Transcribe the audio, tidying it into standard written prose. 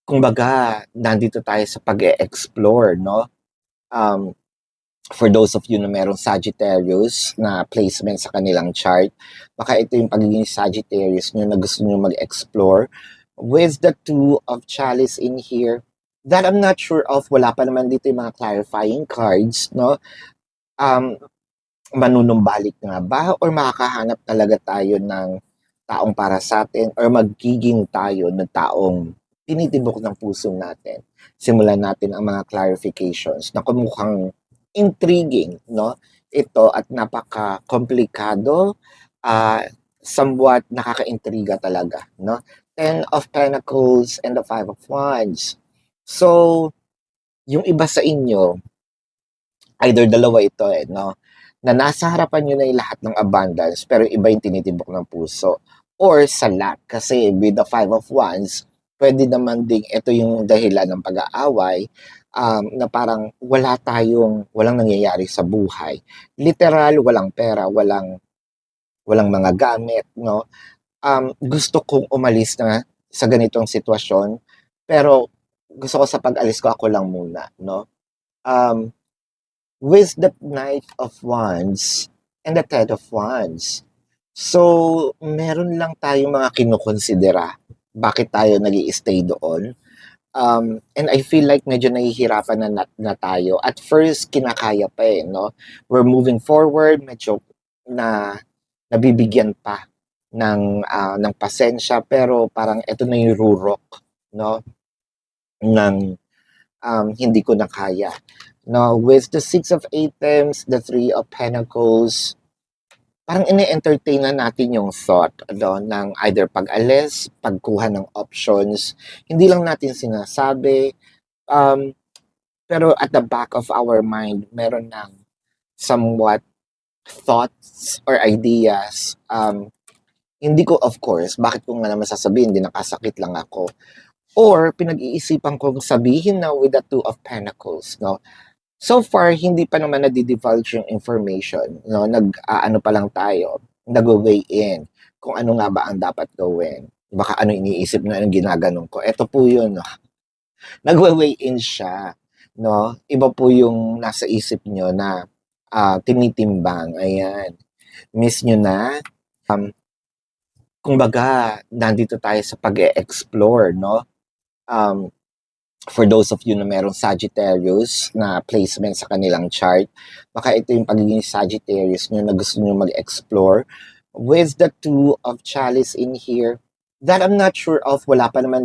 Kumbaga, nandito tayo sa pag-e-explore, no? Um, for those of you na merong Sagittarius na placement sa kanilang chart, baka ito yung pagiging Sagittarius nyo na gusto nyo mag-explore. With the Two of Chalice in here, that I'm not sure of, wala pa naman dito yung mga clarifying cards, no? Manunumbalik nga ba or makakahanap talaga tayo ng taong para sa atin or magiging tayo ng taong tinitibok ng puso natin. Simulan natin ang mga clarifications na kumukhang intriguing, no? Ito at napaka-komplikado, somewhat nakaka-intriga talaga, no? Ten of Pentacles and the Five of Wands. So, yung iba sa inyo, either dalawa ito no? Na nasa harapan nyo na yung lahat ng abundance, pero iba yung tinitibok ng puso. Or sa lack, kasi with the Five of Wands, pwede naman ding ito yung dahilan ng pag-aaway, na parang walang nangyayari sa buhay. Literal, walang pera, walang mga gamit, no? Gusto kong umalis na sa ganitong sitwasyon, pero gusto ko sa pag-alis ko, ako lang muna, no? With the Knight of Wands and the Ten of Wands. So, meron lang tayong mga kinukonsidera bakit tayo nag-i-stay doon. And I feel like medyo nahihirapan na tayo. At first, kinakaya pa no? We're moving forward, medyo na nabibigyan pa ng pasensya, pero parang ito na yung rurok, no? Ng hindi ko na kaya. Now, with the Six of Items, the Three of Pentacles, parang ini-entertain na natin yung thought ng either pag-alis, pagkuha ng options. Hindi lang natin sinasabi, pero at the back of our mind, meron ng somewhat thoughts or ideas. Hindi ko, of course, bakit ko nga naman sasabihin, hindi nakasakit lang ako. Or pinag-iisipan kong sabihin na with the Two of Pentacles, no? So far, hindi pa naman nadi-divulge yung information, no? Ano pa lang tayo, nag-weigh in kung ano nga ba ang dapat gawin. Baka ano iniisip na yung ginaganon ko. Ito po yun, no? Nag-weigh in siya, no? Iba po yung nasa isip nyo na tinitimbang. Ayan. Miss nyo na. Kumbaga, nandito tayo sa pag-e-explore, no? For those of you na merong Sagittarius na placement sa kanilang chart, baka ito yung pagiging Sagittarius nyo na gusto nyo mag-explore. With the Two of Chalice in here, that I'm not sure of, wala pa naman